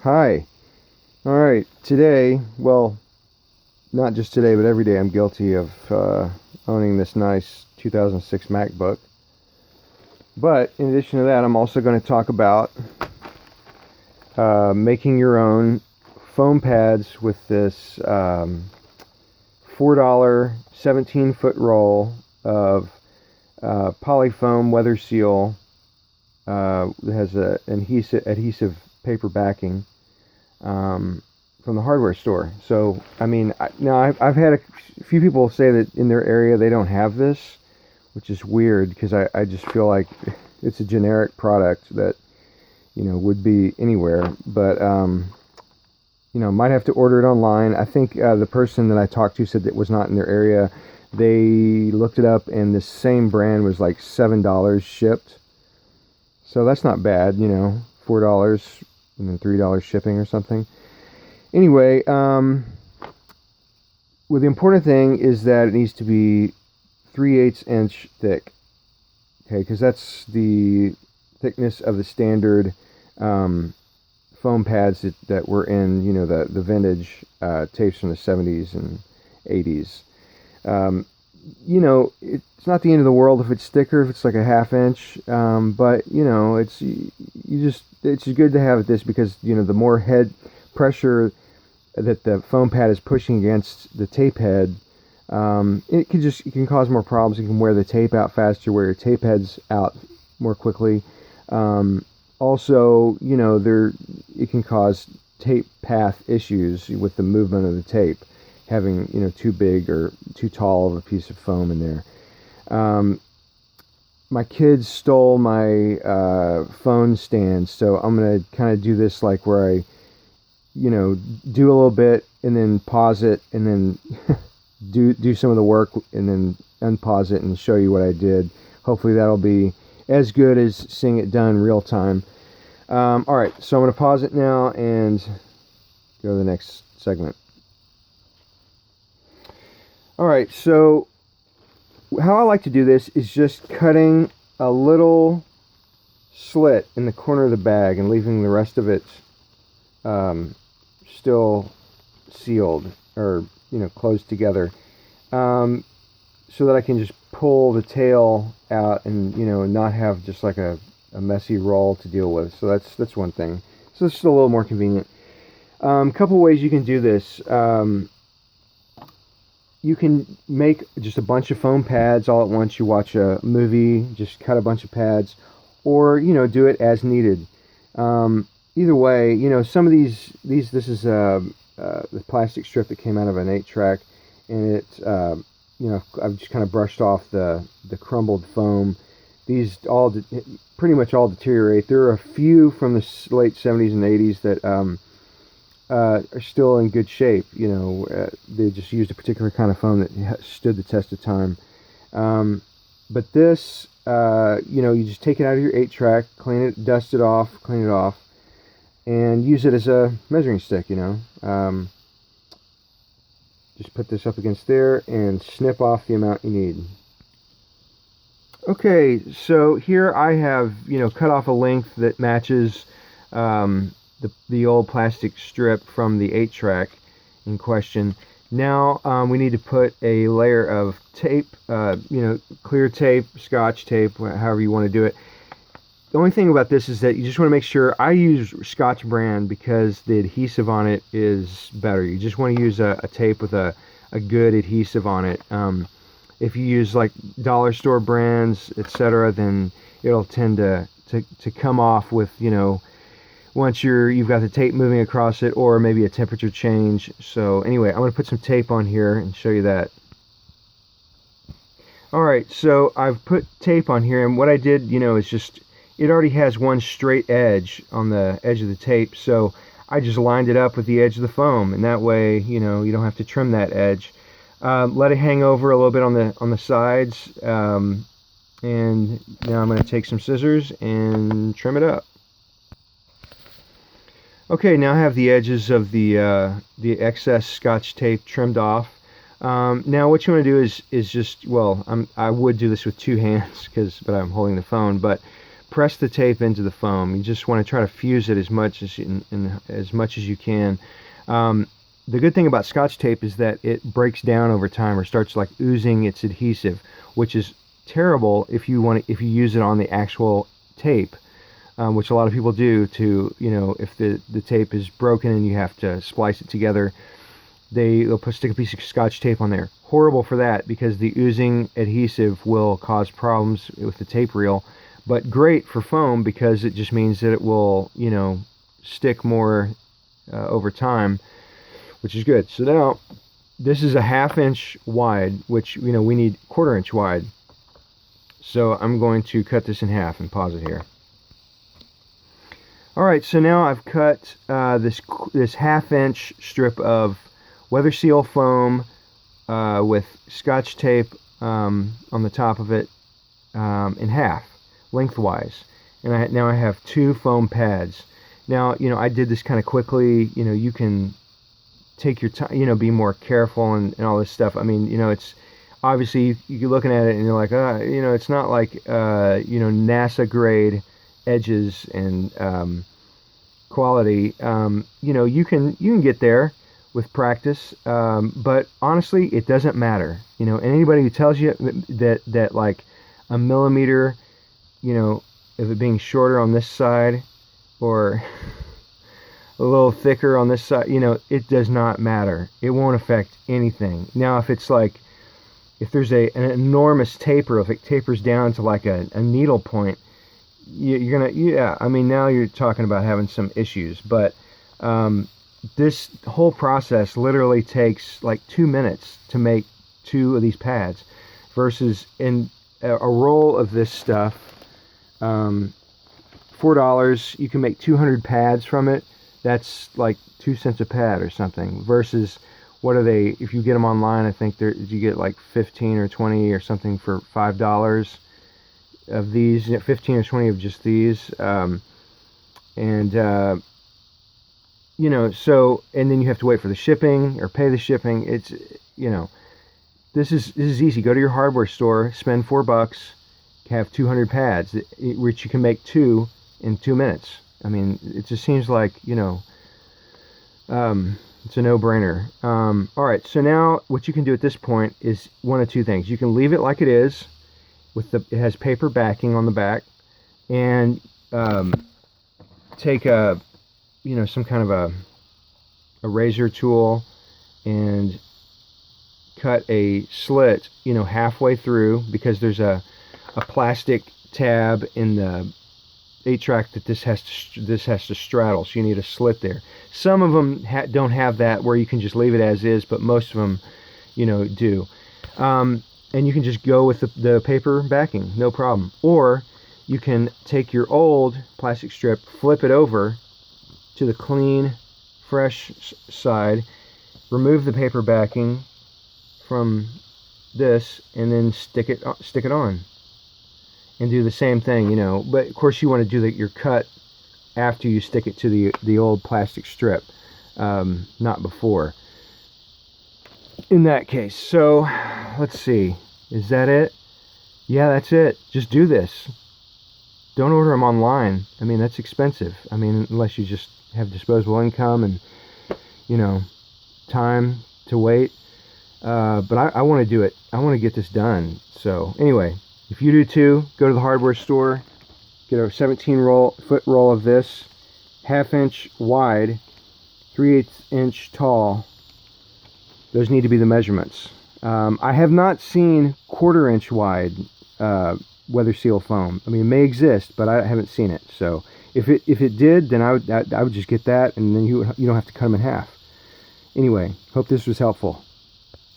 Hi. Alright, today, well, not just today, but every day I'm guilty of owning this nice 2006 MacBook. But in addition to that, I'm also going to talk about making your own foam pads with this $4 17-foot roll of polyfoam weather seal. It has an adhesive paper backing from the hardware store. So, I mean, I've had a few people say that in their area they don't have this, which is weird because I just feel like it's a generic product that, would be anywhere. But, might have to order it online. I think the person that I talked to said that it was not in their area. They looked it up and the same brand was like $7 shipped. So that's not bad, $4 and then $3 shipping or something. Anyway, well, the important thing is that it needs to be 3/8 inch thick. Okay, because that's the thickness of the standard foam pads that were in, the vintage tapes from the 70s and 80s. It's not the end of the world if it's thicker, if it's like a 1/2 inch. But it's good to have this because the more head pressure that the foam pad is pushing against the tape head, it can cause more problems. You can wear the tape out faster, wear your tape heads out more quickly. Also, it can cause tape path issues with the movement of the tape, having too big or too tall of a piece of foam in there. My kids stole my phone stand, so I'm gonna kind of do this like where I do a little bit and then pause it and then do some of the work and then unpause it and show you what I did. Hopefully that'll be as good as seeing it done real time. Alright, so I'm going to pause it now and go to the next segment. Alright, so how I like to do this is just cutting a little slit in the corner of the bag and leaving the rest of it still sealed or closed together, so that I can just pull the tail out and not have just like a messy roll to deal with. So that's one thing. So it's just a little more convenient. Couple ways you can do this. You can make just a bunch of foam pads all at once. You watch a movie, just cut a bunch of pads, or do it as needed. Either way, some of these this is the plastic strip that came out of an 8-track, and it I've just kind of brushed off the crumbled foam. These pretty much all deteriorate. There are a few from the late 70s and 80s that are still in good shape. They just used a particular kind of foam that stood the test of time. But this, you just take it out of your 8-track, clean it, dust it off, clean it off, and use it as a measuring stick. Just put this up against there and snip off the amount you need. Okay, so here I have, cut off a length that matches the old plastic strip from the 8-track in question. Now we need to put a layer of tape, clear tape, scotch tape, however you want to do it. The only thing about this is that you just want to make sure, I use Scotch brand because the adhesive on it is better. You just want to use a tape with a good adhesive on it. If you use like dollar store brands, etc., then it'll tend to come off with, once you've got the tape moving across it, or maybe a temperature change. So anyway, I'm going to put some tape on here and show you that. Alright, so I've put tape on here, and what I did, is just, it already has one straight edge on the edge of the tape, so I just lined it up with the edge of the foam, and that way, you don't have to trim that edge. Let it hang over a little bit on the sides, and now I'm going to take some scissors and trim it up. Okay, now I have the edges of the excess Scotch tape trimmed off. Now what you want to do is just, well, I would do this with two hands but I'm holding the phone, but press the tape into the foam. You just want to try to fuse it as much as as much as you can. The good thing about Scotch tape is that it breaks down over time, or starts like oozing its adhesive, which is terrible if you use it on the actual tape, which a lot of people do. To if the tape is broken and you have to splice it together, they'll stick a piece of Scotch tape on there. Horrible for that, because the oozing adhesive will cause problems with the tape reel. But great for foam, because it just means that it will stick more over time, which is good. So now this is a 1/2 inch wide, which we need 1/4 inch wide. So I'm going to cut this in half and pause it here. Alright, so now I've cut this 1/2 inch strip of weather seal foam with Scotch tape on the top of it in half, lengthwise. And now I have 2 foam pads. Now, I did this kind of quickly. You can take your time, be more careful and all this stuff. I mean, it's obviously you're looking at it and you're like, it's not like, NASA grade edges and quality. You can get there with practice, but honestly, it doesn't matter. And anybody who tells you that like a millimeter, of it being shorter on this side or a little thicker on this side, it does not matter. It won't affect anything. Now, if it's like, if there's an enormous taper, if it tapers down to like a needle point, you're gonna, I mean, now you're talking about having some issues. But this whole process literally takes like 2 minutes to make 2 of these pads, versus in a roll of this stuff, $4, you can make 200 pads from it. That's like 2 cents a pad or something, versus what are they, if you get them online, I think you get like 15 or 20 or something for $5 of these, 15 or 20 of just these. So, and then you have to wait for the shipping or pay the shipping. It's, this is easy. Go to your hardware store, spend $4, have 200 pads, which you can make 2 in 2 minutes. I mean, it just seems like, it's a no-brainer. Alright, so now what you can do at this point is one of 2 things. You can leave it like it is, it has paper backing on the back, and take some kind of a razor tool and cut a slit, halfway through, because there's a plastic tab in the 8-track that this has to straddle, so you need a slit there. Some of them don't have that, where you can just leave it as is, but most of them, do. And you can just go with the paper backing, no problem. Or you can take your old plastic strip, flip it over to the clean, fresh side, remove the paper backing from this, and then stick it on. And do the same thing, but of course you want to do your cut after you stick it to the old plastic strip, not before, in that case. So let's see, is that it? Yeah, that's it. Just do this. Don't order them online. I mean, that's expensive. I mean, unless you just have disposable income and time to wait. But I want to do it. I want to get this done. So anyway, if you do too, go to the hardware store, get a 17-foot roll of this, 1/2 inch wide, 3/8 inch tall. Those need to be the measurements. I have not seen 1/4 inch wide weather seal foam. I mean, it may exist, but I haven't seen it. So if it did, then I would just get that, and then you don't have to cut them in half. Anyway, hope this was helpful.